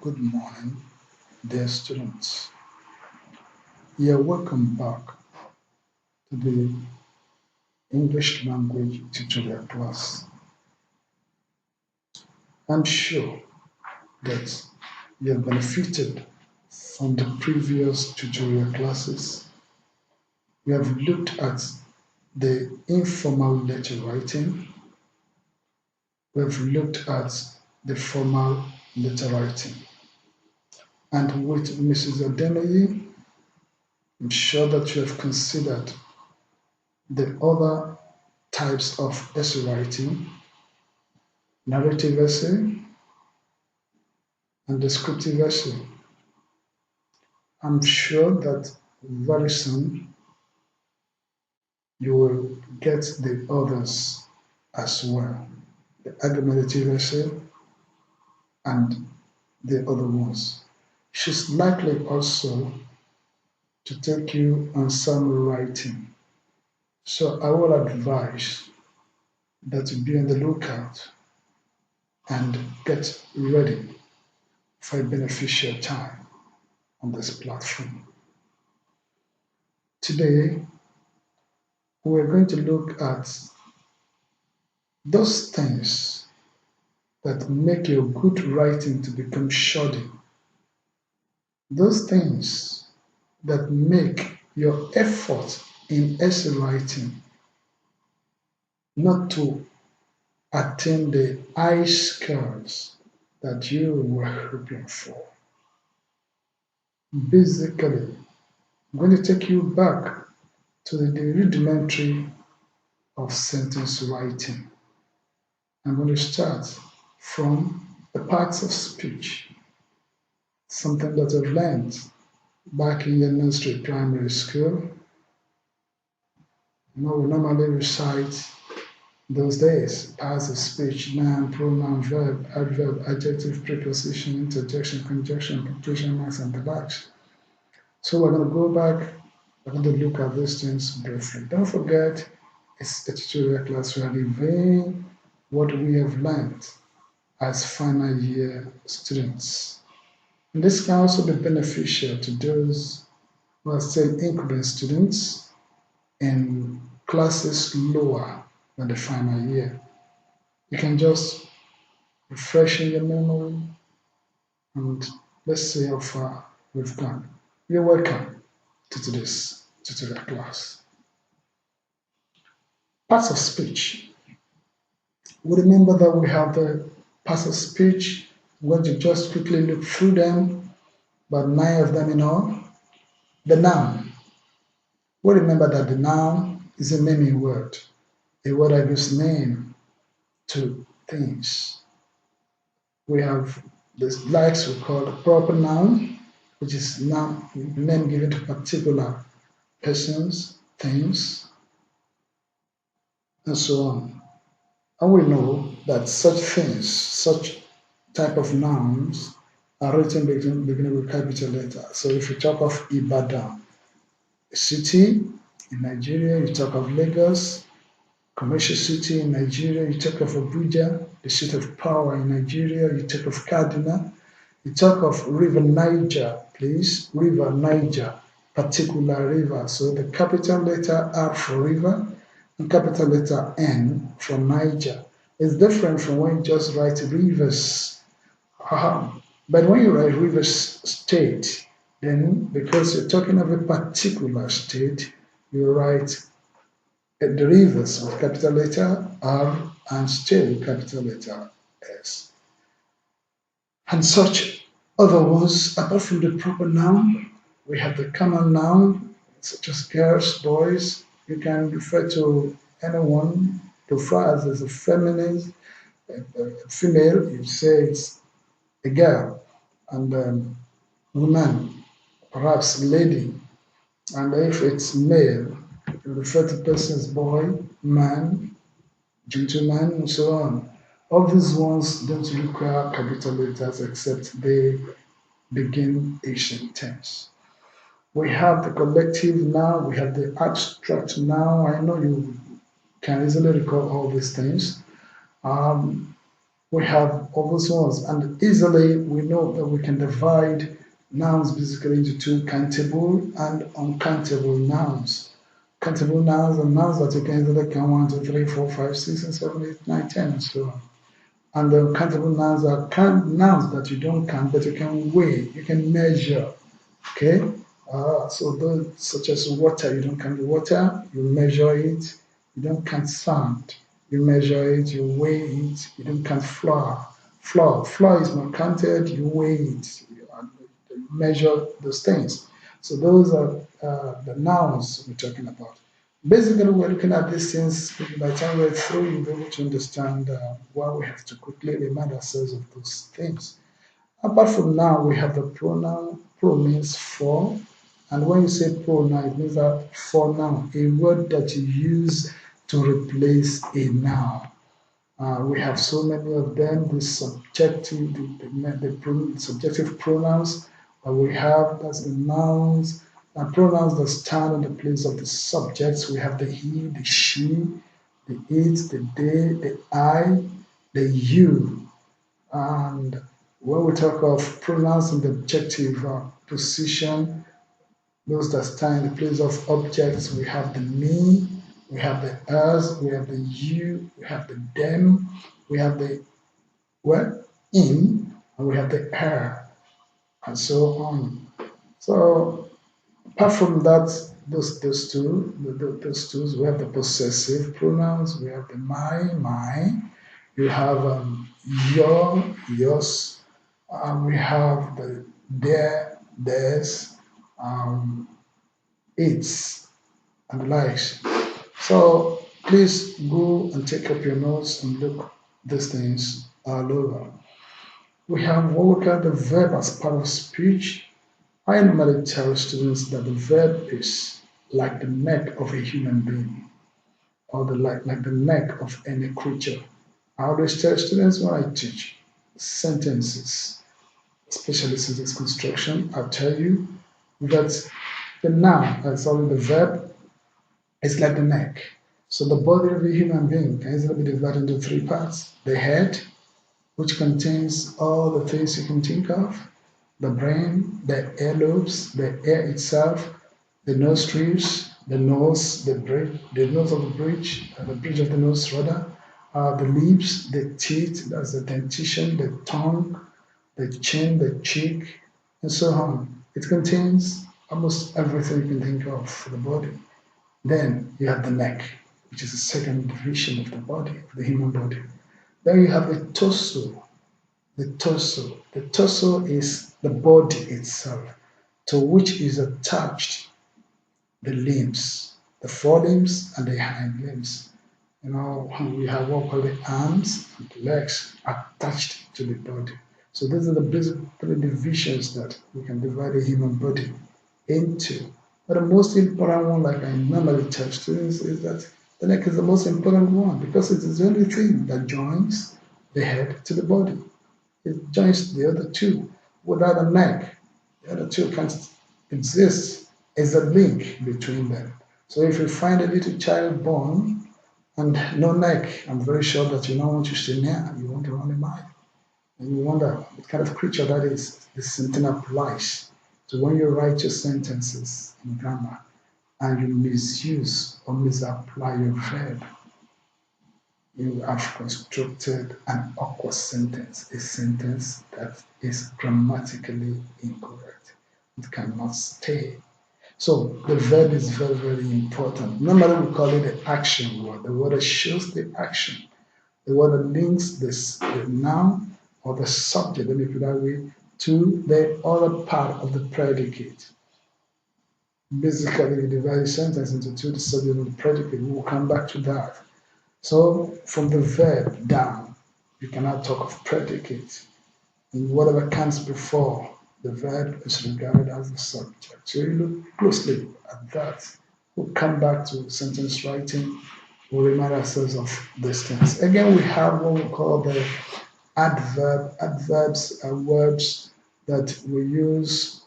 Good morning, dear students. You're welcome back to the English language tutorial class. I'm sure that you have benefited from the previous tutorial classes. We have looked at the informal letter writing. We have looked at the formal letter writing. And with Mrs. Adenoye, I'm sure that you have considered the other types of essay writing, narrative essay, and descriptive essay. I'm sure that very soon you will get the others as well, the argumentative essay and the other ones. She's likely also to take you on summary writing. So I will advise that you be on the lookout and get ready for a beneficial time on this platform. Today, we're going to look at those things that make your good writing to become shoddy. Those things that make your effort in essay writing not to attain the high scores that you were hoping for. Basically, I'm going to take you back to the rudimentary of sentence writing. I'm going to start from the parts of speech, something that I've learned back in the nursery primary school. We normally recite those days parts of speech, noun, pronoun, verb, adverb, adjective, preposition, interjection, conjunction, punctuation marks, and the likes. So we're going to go back, we're going to look at these things briefly. Don't forget, it's a tutorial class. We are reviewing what we have learned as final year students. And this can also be beneficial to those who are still incumbent students in classes lower than the final year. You can just refresh in your memory and let's see how far we've gone. You're welcome to today's tutorial class. Parts of speech. We remember that we have the parts of speech. I'm going to just quickly look through them, about 9 of them in all. The noun. We remember that the noun is a naming word, a word that gives name to things. We have the likes we call the proper noun, which is name given to particular persons, things, and so on. And we know that such things, such type of nouns, are written beginning with capital letter. So if you talk of Ibadan, a city in Nigeria, you talk of Lagos, commercial city in Nigeria, you talk of Abuja, the seat of power in Nigeria, you talk of Kaduna, you talk of River Niger, please, River Niger, particular river. So the capital letter R for river and capital letter N for Niger. It's different from when you just write rivers. But when you write rivers state, then because you're talking of a particular state, you write the rivers with capital letter R and state with capital letter S. And such other ones, apart from the proper noun, we have the common noun, such as girls, boys. You can refer to anyone referred as a feminine, a female, you say it's a girl, and woman, perhaps lady. And if it's male, you refer to person as boy, man, gentleman, and so on. All these ones don't require capital letters except they begin ancient tense. We have the collective now, we have the abstract now. I know you can easily recall all these things. Um, We have all those ones, and easily we know that we can divide nouns basically into two: countable and uncountable nouns. Countable nouns are nouns that you can either count 1, 2, 3, 4, 5, 6, and 7, 8, 9, 10, and so on. And the uncountable nouns are nouns that you don't count, but you can weigh, you can measure. Okay, so those such as water, you don't count the water, you measure it. You don't count sand, you measure it, you weigh it. You don't count flour. Flour is not counted, you weigh it, you measure those things. So those are the nouns we're talking about. Basically, we're looking at these things. By the time we're through, you'll be able to understand why we have to quickly remind ourselves of those things. Apart from now, we have the pronoun. Pro means for. And when you say pro now, it means that for now, a word that you use to replace a noun. We have so many of them, the subjective, subjective pronouns that we have, that's the nouns, and pronouns that stand in the place of the subjects. We have the he, the she, the it, the they, the I, the you. And when we talk of pronouns in the objective position, those that stand in the place of objects, we have the me, we have the us, we have the you, we have the them, we have the what in, and we have the her, and so on. So apart from that, those two, those two, we have the possessive pronouns, we have the my, you have your, yours, we have the their, theirs, um, its, and the likes. So please go and take up your notes and look these things all over. We have what we call the verb as part of speech. I normally tell students that the verb is like the neck of a human being, or like the neck of any creature. I always tell students when I teach sentences, especially sentence construction, I'll tell you that the noun, sorry, the verb is like the neck. So the body of a human being can easily be divided into three parts: the head, which contains all the things you can think of, the brain, the earlobes, the air itself, the nostrils, the nose, the nose of the bridge of the nose rather, the lips, the teeth, that's the dentition, the tongue, the chin, the cheek, and so on. It contains almost everything you can think of for the body. Then you have the neck, which is the second division of the body, of the human body. Then you have the torso. The torso. The torso is the body itself, to which is attached the limbs, the forelimbs and the hind limbs. You know, we have what we call the arms and the legs attached to the body. So these are the basic three divisions that we can divide a human body into. But the most important one, like I normally tell students, is that the neck is the most important one because it is the only thing that joins the head to the body. It joins the other two. Without a neck, the other two can't exist. Is a link between them. So if you find a little child born and no neck, I'm very sure that you don't want to stay near. You want to run a mile. And you wonder what kind of creature that is. This sentence applies to when you write your sentences in grammar and you misuse or misapply your verb. You have constructed an awkward sentence, a sentence that is grammatically incorrect. It cannot stay. So the verb is very, very important. Normally we call it the action word, the word that shows the action, the word that links the noun or the subject, let me put it that way, to the other part of the predicate. Basically, we divide the sentence into two, the subject and the predicate. We will come back to that. So from the verb down, you cannot talk of predicate. And whatever comes before the verb is regarded as the subject. So you look closely at that. We'll come back to sentence writing. We'll remind ourselves of these things. Again, we have what we call the adverb. Adverbs are words that we use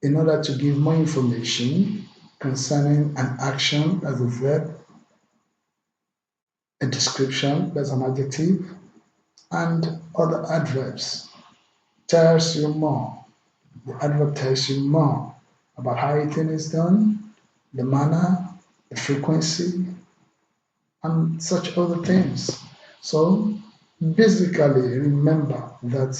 in order to give more information concerning an action as a verb, a description, that's an adjective, and other adverbs tells you more. The adverb tells you more about how a thing is done, the manner, the frequency, and such other things. So basically, remember that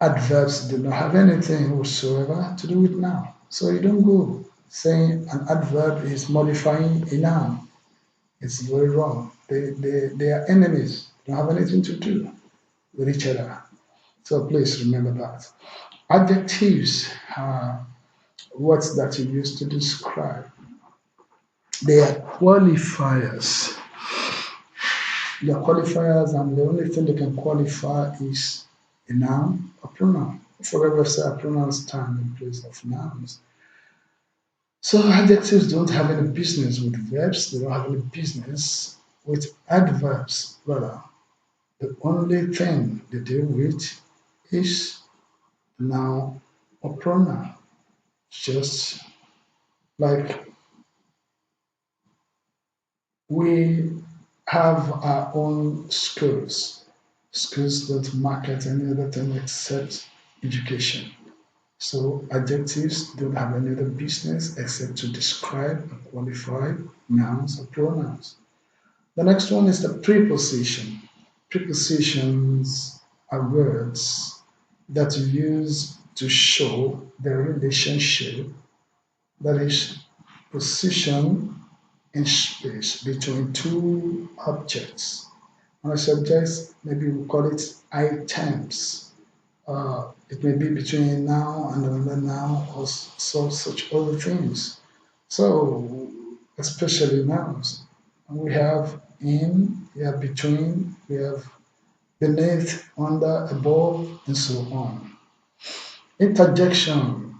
adverbs do not have anything whatsoever to do with noun. So you don't go saying an adverb is modifying a noun. It's very wrong. They are enemies. They don't have anything to do with each other. So please remember that. Adjectives are words that you use to describe. They are qualifiers. They are qualifiers, and the only thing they can qualify is a noun or pronoun. Forever say pronouns stand in place of nouns. So adjectives don't have any business with verbs, they don't have any business with adverbs. Rather, the only thing they deal with is noun or pronoun. Just like we have our own schools. Schools don't market any other thing except education. So adjectives don't have any other business except to describe and qualify nouns or pronouns. The next one is the preposition. Prepositions are words that you use to show the relationship, that is, position in space between two objects. On a subject, maybe we call it items. It may be between a noun and another noun or such other things. So, especially nouns. We have in, we have between, we have beneath, under, above, and so on. Interjection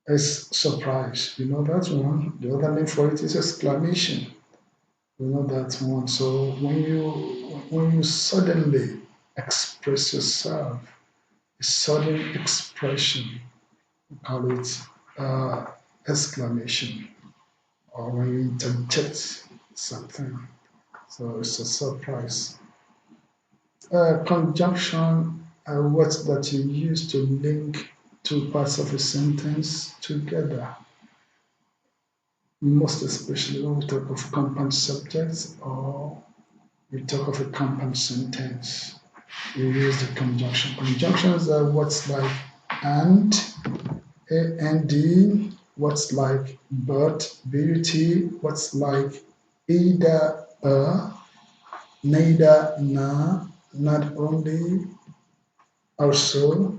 is surprise. You know that one. The other name for it is exclamation. You know that one. So when you suddenly express yourself, a sudden expression, we call it uh, exclamation, or when you interject something. So it's a surprise. Conjunction are words that you use to link two parts of a sentence together, most especially when we talk of compound subjects or we talk of a compound sentence. We use the conjunction. Conjunctions are words like and, and, what's like but, beauty, what's like either, neither, nah, not only, also,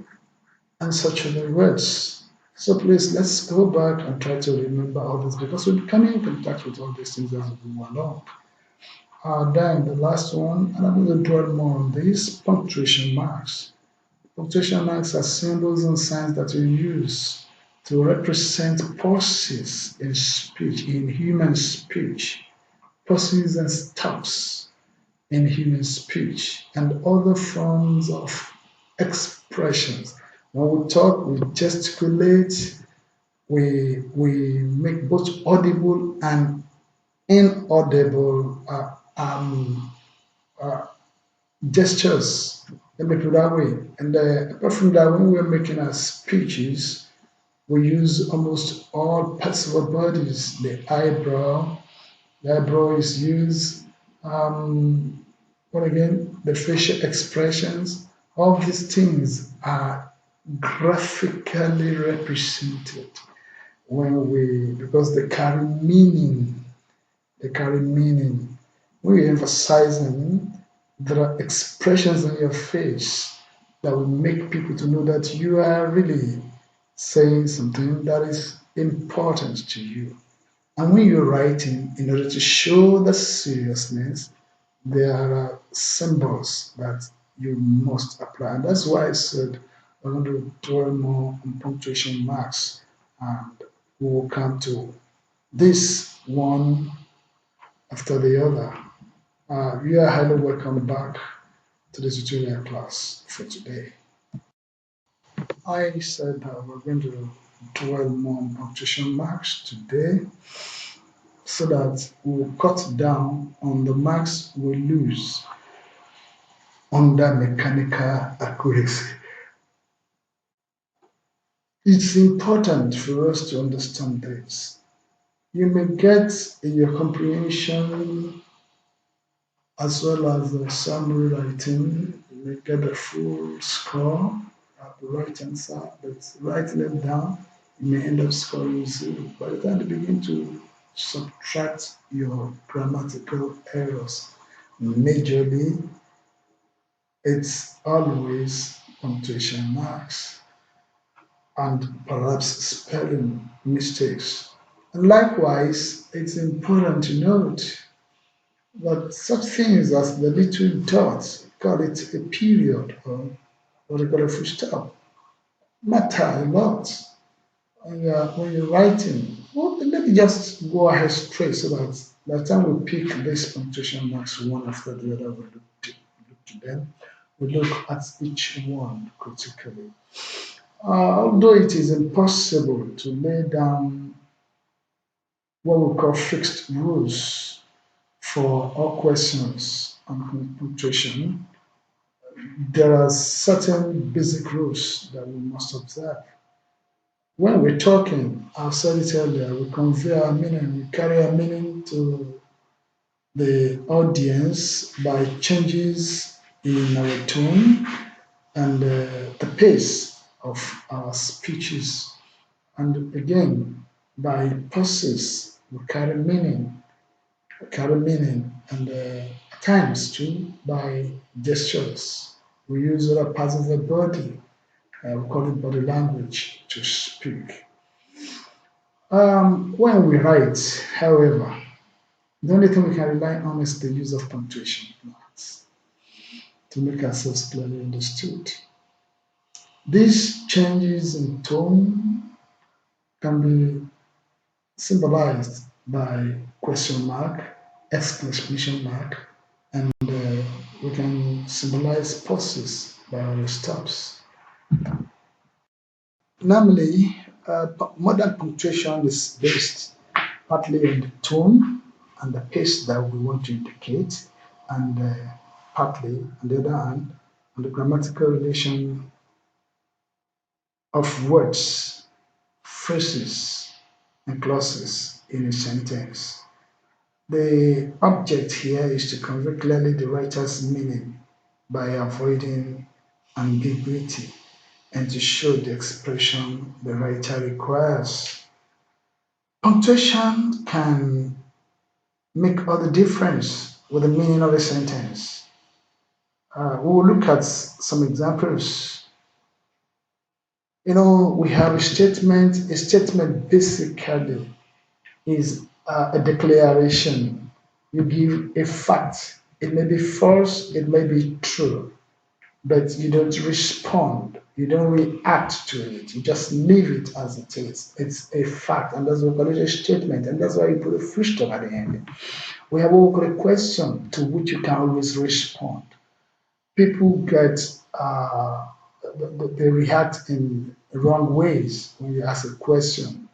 and such other words. So please let's go back and try to remember all this because we're coming in contact with all these things as we go along. Then the last one, and I'm going to dwell more on this punctuation marks. Punctuation marks are symbols and signs that we use to represent pauses in speech, in human speech, pauses and stops in human speech, and other forms of expressions. When we talk, we gesticulate, we make both audible and inaudible uh, gestures. Let me put it that way. And apart from that, when we're making our speeches, we use almost all parts of our bodies. The eyebrow is used. Um, what again? The facial expressions. All these things are graphically represented when we because they carry meaning. They carry meaning. When you're emphasizing, there are expressions on your face that will make people to know that you are really saying something that is important to you. And when you're writing, in order to show the seriousness, there are symbols that you must apply. And that's why I said I want to dwell more on punctuation marks. And we will come to this one after the other. You are highly welcome back to the tutorial class for today. I said that we're going to dwell more on punctuation marks today so that we'll cut down on the marks we lose under mechanical accuracy. It's important for us to understand this. You may get in your comprehension as well as the summary writing, you may get a full score at the right answer, but writing it down, you may end up scoring zero. By the time you begin to subtract your grammatical errors, majorly it's always punctuation marks and perhaps spelling mistakes. And likewise, it's important to note that such things as the little dots, call it a period or what they call a full stop, matter a lot when you're writing. Well, let me just go ahead straight so that by the time we pick these punctuation marks one after the other, look to them. We look at each one critically. Although it is impossible to lay down what we call fixed rules for all questions on punctuation, there are certain basic rules that we must observe. When we're talking, I've said it earlier, we convey our meaning, we carry our meaning to the audience by changes in our tone and the pace of our speeches. And again, by pauses, we carry meaning, and at times too by gestures. We use other parts of the body, we call it body language, to speak. When we write, however, the only thing we can rely on is the use of punctuation marks to make ourselves clearly understood. These changes in tone can be symbolized by question mark, exclamation mark, and we can symbolize pauses by our stops. Normally, modern punctuation is based partly on the tone and the pace that we want to indicate, and partly, on the other hand, on the grammatical relation of words, phrases, and clauses in a sentence. The object here is to convey clearly the writer's meaning by avoiding ambiguity and to show the expression the writer requires. Punctuation can make all the difference with the meaning of a sentence. We will look at some examples. We have a statement. A statement basically is a declaration. You give a fact. It may be false, it may be true, but you don't respond. You don't react to it. You just leave it as it is. It's a fact, and that's what we call it a statement, and that's why you put a full stop at the end. We have what we call a question to which you can always respond. People get they react in wrong ways when you ask a question.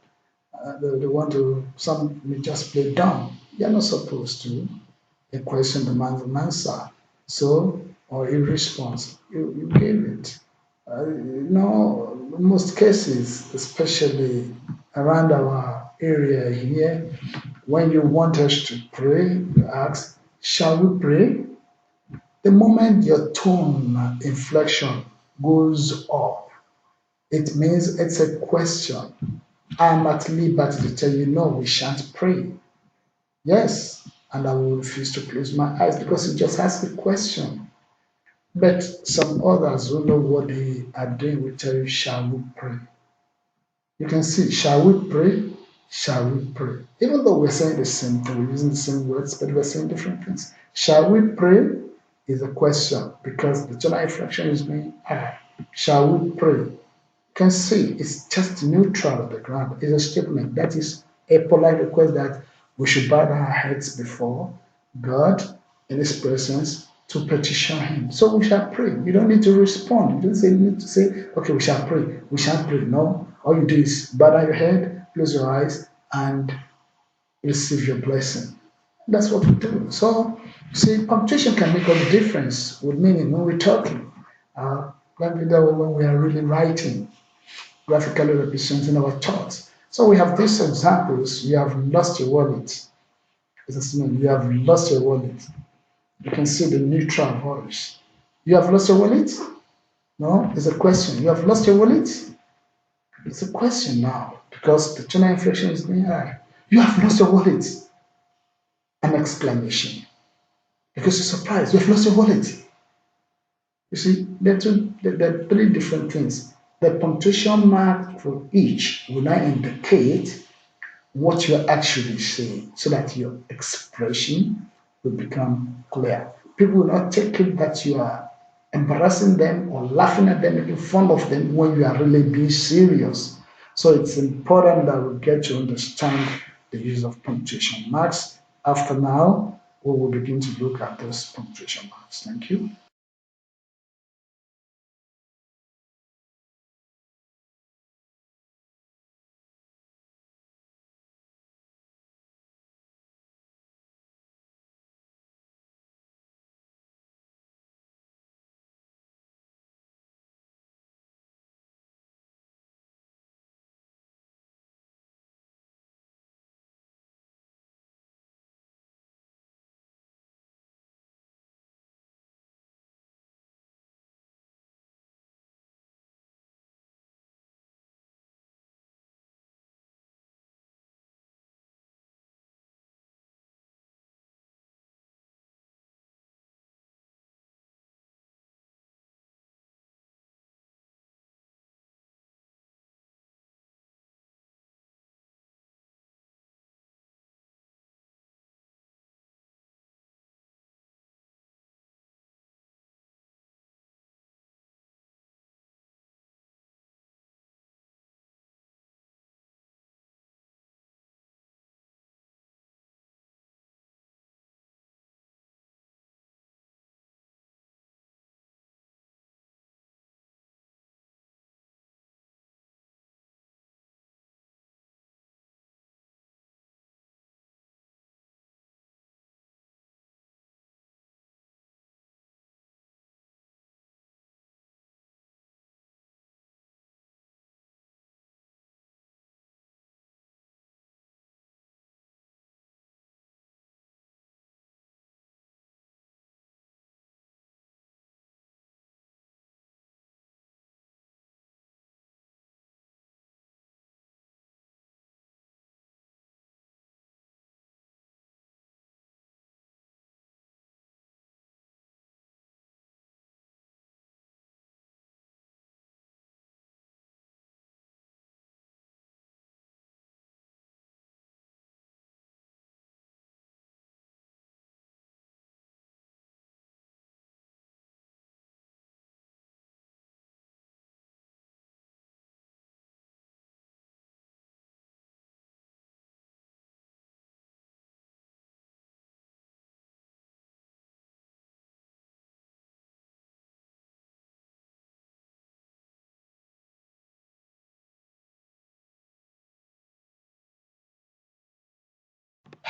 They want to, some may just play dumb. You're not supposed to. A question demands an answer. So, or a response, you gave it. In most cases, especially around our area here, when you want us to pray, you ask, shall we pray? The moment your tone inflection goes up, it means it's a question. I'm at liberty to tell you, no, we shan't pray. Yes, and I will refuse to close my eyes because you just asked a question. But some others who know what they are doing will tell you, shall we pray? You can see, shall we pray? Shall we pray? Even though we're saying the same thing, we're using the same words, but we're saying different things. Shall we pray is a question because the tonal inflection is being I. Shall we pray? Can see it's just neutral of the ground. It's a statement. That is a polite request that we should bow down our heads before God in His presence to petition Him. So we shall pray. You don't need to respond. You don't say, you need to say, okay, we shall pray. We shall pray. No. All you do is bow down your head, close your eyes, and receive your blessing. That's what we do. So See, punctuation can make all the difference with meaning when we're talking. Uh, when we are really writing, graphically representing our thoughts. So we have these examples. You have lost your wallet. It's a synonym. You have lost your wallet. You can see the neutral voice. You have lost your wallet? No, it's a question. You have lost your wallet? It's a question now because the tone of inflection is being high. You have lost your wallet. An exclamation. Because you're surprised. You have lost your wallet. You see, there are three different things. The punctuation mark for each will now indicate what you're actually saying so that your expression will become clear. People will not take it that you are embarrassing them or laughing at them, making fun of them when you are really being serious. So it's important that we get to understand the use of punctuation marks. After now, we will begin to look at those punctuation marks. Thank you.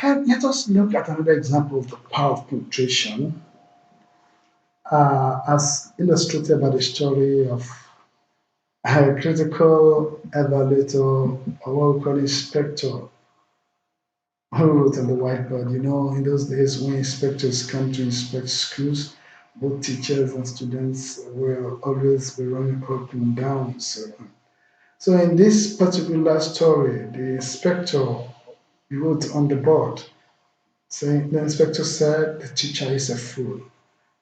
Let us look at another example of the power of punctuation, as illustrated by the story of a critical evaluator, or what we call inspector, who wrote on the whiteboard. You know, in those days when inspectors come to inspect schools, both teachers and students will always be running up and down. So in this particular story, the inspector wrote on the board, saying the inspector said the teacher is a fool.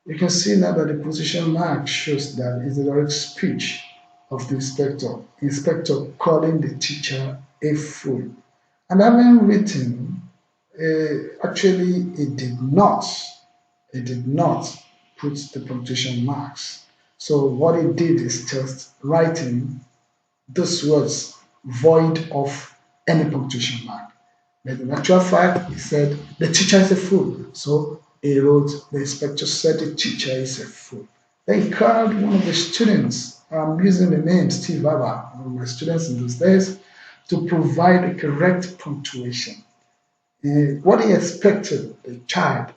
You can see now that the position mark shows that it's a direct speech of the inspector. Inspector calling the teacher a fool. And having written, actually, it did not put the punctuation marks. So what it did is just writing those words void of any punctuation mark. But in actual fact, he said the teacher is a fool. So he wrote, the inspector said the teacher is a fool. Then he called one of the students, I'm using the name Steve Abba, one of my students in those days, to provide a correct punctuation. What he expected the child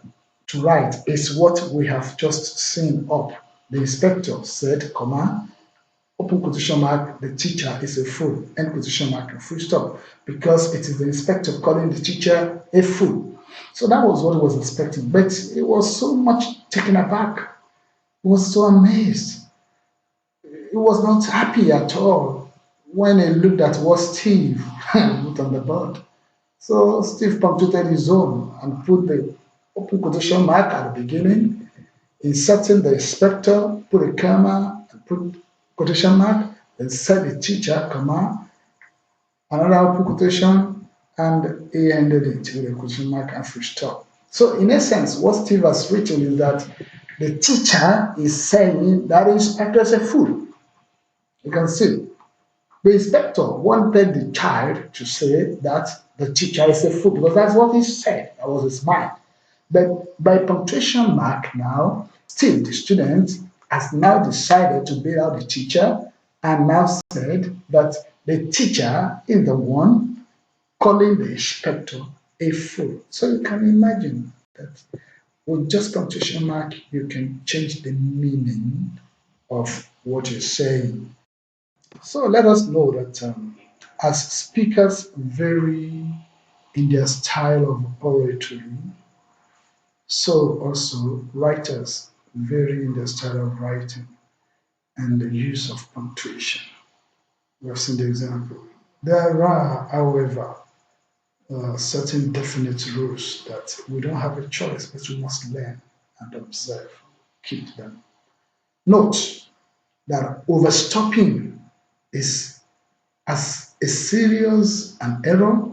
to write is what we have just seen up. The inspector said, comma, open quotation mark, the teacher is a fool, end quotation mark, and full stop, because it is the inspector calling the teacher a fool. So that was what he was expecting, but he was so much taken aback. He was so amazed. He was not happy at all when he looked at what Steve put on the board. So Steve punctuated his own and put the open quotation mark at the beginning, inserting the inspector, put a comma, and put quotation mark, then set the teacher, comma, another open quotation, and he ended it with a quotation mark and full stop. So in essence, what Steve has written is that the teacher is saying that the inspector is a fool. You can see the inspector wanted the child to say that the teacher is a fool because that's what he said. That was his mind. But by punctuation mark now, still the student has now decided to bail out the teacher and now said that the teacher is the one calling the inspector a fool. So you can imagine that with just punctuation mark, you can change the meaning of what you're saying. So let us know that as speakers vary in their style of oratory, so also writers vary in their style of writing and the use of punctuation. We have seen the example. There are, however, certain definite rules that we don't have a choice, but we must learn and observe, keep them. Note that overstopping is as a serious an error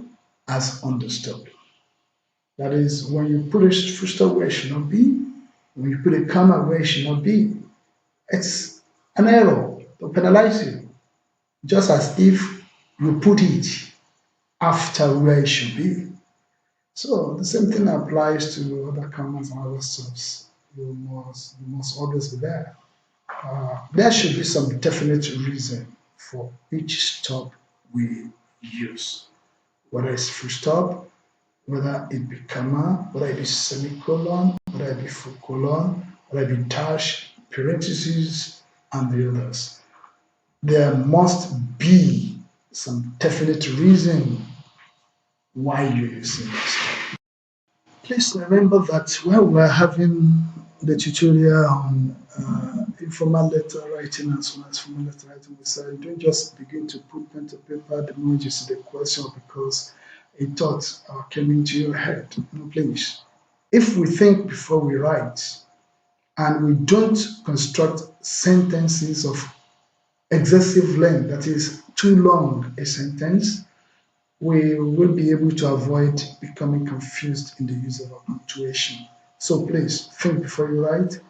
as understopping. That is, when you put a full stop where it should not be, when you put a comma where it should not be, it's an error to penalize you, just as if you put it after where it should be. So the same thing applies to other commas and other stops. You must always be there. There should be some definite reason for each stop we use, whether it's full stop, whether it be comma, whether it be semicolon, whether it be full colon, whether it be dash, parentheses, and the others. There must be some definite reason why you're using this. Please remember that when we're having the tutorial on informal letter writing and so on as formal letter writing, we say don't just begin to put pen to paper the moment you see the question because a thought came into your head. No, please. If we think before we write and we don't construct sentences of excessive length, that is too long a sentence, we will be able to avoid becoming confused in the use of our punctuation. So please think before you write,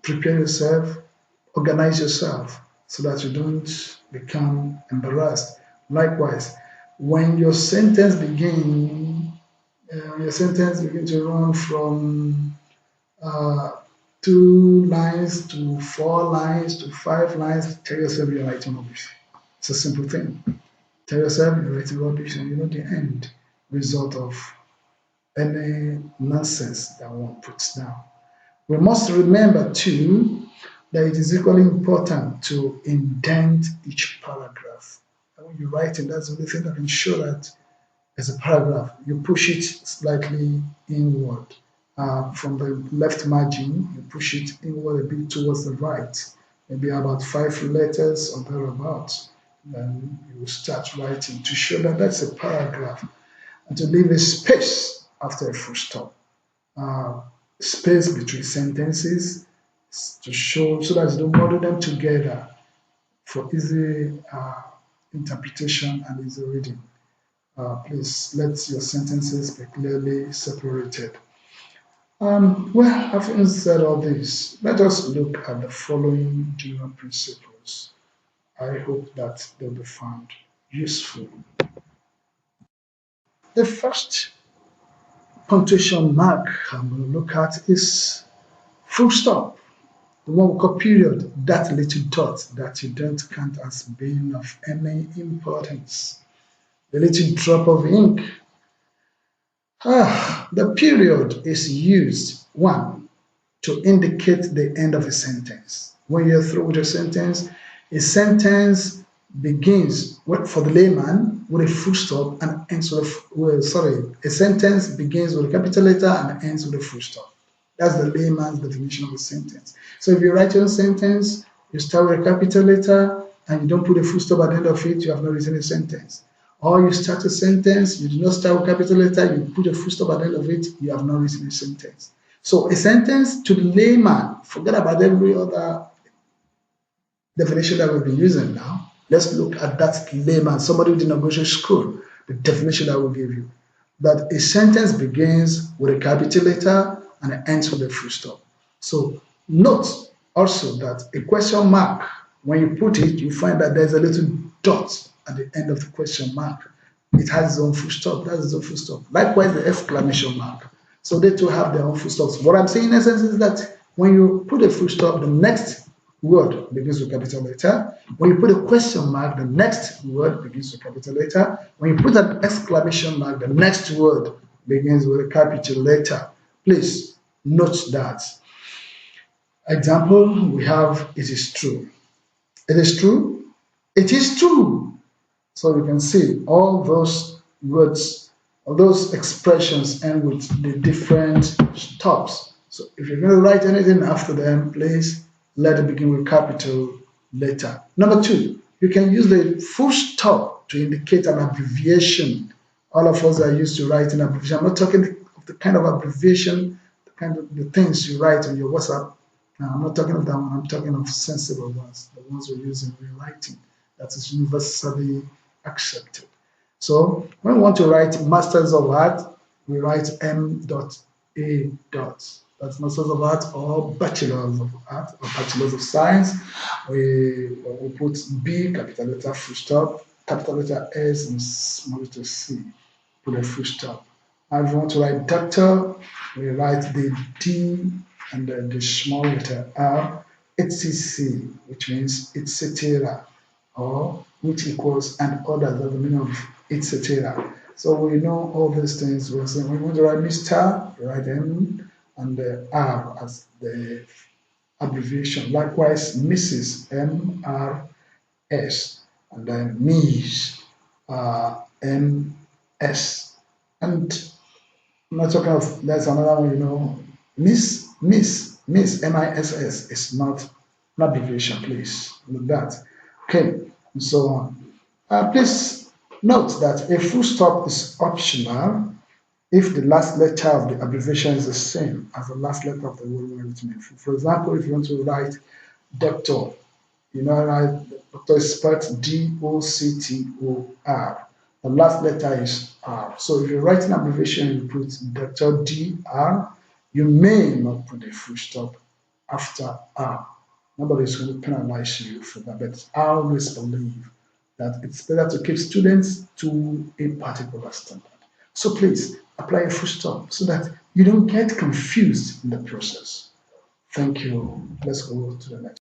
prepare yourself, organize yourself so that you don't become embarrassed. Likewise, when your sentence begin to run from uh, 2 lines to 4 lines to 5 lines, tell yourself you're writing rubbish. It's a simple thing. Tell yourself you're writing rubbish and you know the end result of any nonsense that one puts down. We must remember too that it is equally important to indent each paragraph. And when you're writing, that's the only thing that ensure that as a paragraph, you push it slightly inward. From the left margin, you push it inward a bit towards the right, maybe about 5 letters or thereabouts. Then you will start writing to show that that's a paragraph and to leave a space after a full stop. Uh, Space between sentences to show so that you don't muddle them together for easy interpretation and easy reading. Please let your sentences be clearly separated. Well, having said all this, let us look at the following general principles. I hope that they'll be found useful. The first punctuation mark I'm going to look at is full stop. The one we call period, that little dot that you don't count as being of any importance. The little drop of ink. The period is used, one, to indicate the end of a sentence. When you're through with a sentence begins for the layman with a full stop and ends with a sentence begins with a capital letter and ends with a full stop. That's the layman's definition of a sentence. So if you write your sentence, you start with a capital letter and you don't put a full stop at the end of it, you have not written a sentence. Or you start a sentence, you do not start with a capital letter, you put a full stop at the end of it, you have not written a sentence. So a sentence to the layman, forget about every other definition that we've been using now. Let's look at that layman, somebody who did not go to school, the definition I will give you. That a sentence begins with a capital letter and it ends with a full stop. So note also that a question mark, when you put it, you find that there's a little dot at the end of the question mark. It has its own full stop. That's its own full stop. Likewise, the exclamation mark. So they too have their own full stops. What I'm saying in essence is that when you put a full stop, the next word begins with capital letter. When you put a question mark, the next word begins with capital letter. When you put an exclamation mark, the next word begins with a capital letter. Please note that. Example, we have it is true. It is true. It is true. So you can see all those words, all those expressions end with the different stops. So if you're going to write anything after them, please let it begin with capital letter. Number two, you can use the full stop to indicate an abbreviation. All of us are used to writing abbreviation. I'm not talking of the kind of abbreviation, the kind of the things you write on your WhatsApp. Now, I'm not talking of that one. I'm talking of sensible ones, the ones we use in real writing that is universally accepted. So when we want to write Masters of Art, we write M.A. That's Masters of Art or Bachelors of Art or Bachelors of Science. We put B, capital letter, full stop, capital letter S, and small letter C, put a full stop. And if you want to write Doctor, we write the D and then the small letter R, etc., which means etc., or which equals and others, that's the meaning of etc. So we know all these things. We're saying we want to write Mr., we write M and the R as the abbreviation. Likewise, Mrs. M.R.S. and then Ms. M.S. And I'm not talking of, there's another one, Miss, M-I-S-S is not an abbreviation, please. Look that. Okay, and so on. Please note that a full stop is optional if the last letter of the abbreviation is the same as the last letter of the word we're written. For example, if you want to write doctor, right, doctor is spelled D-O-C-T-O-R. The last letter is R. So if you're writing abbreviation, you put Dr. D-R, you may not put a full stop after R. Nobody's going to penalize you for that, but I always believe that it's better to keep students to a particular standard. So please apply a full stop so that you don't get confused in the process. Thank you. Let's go to the next.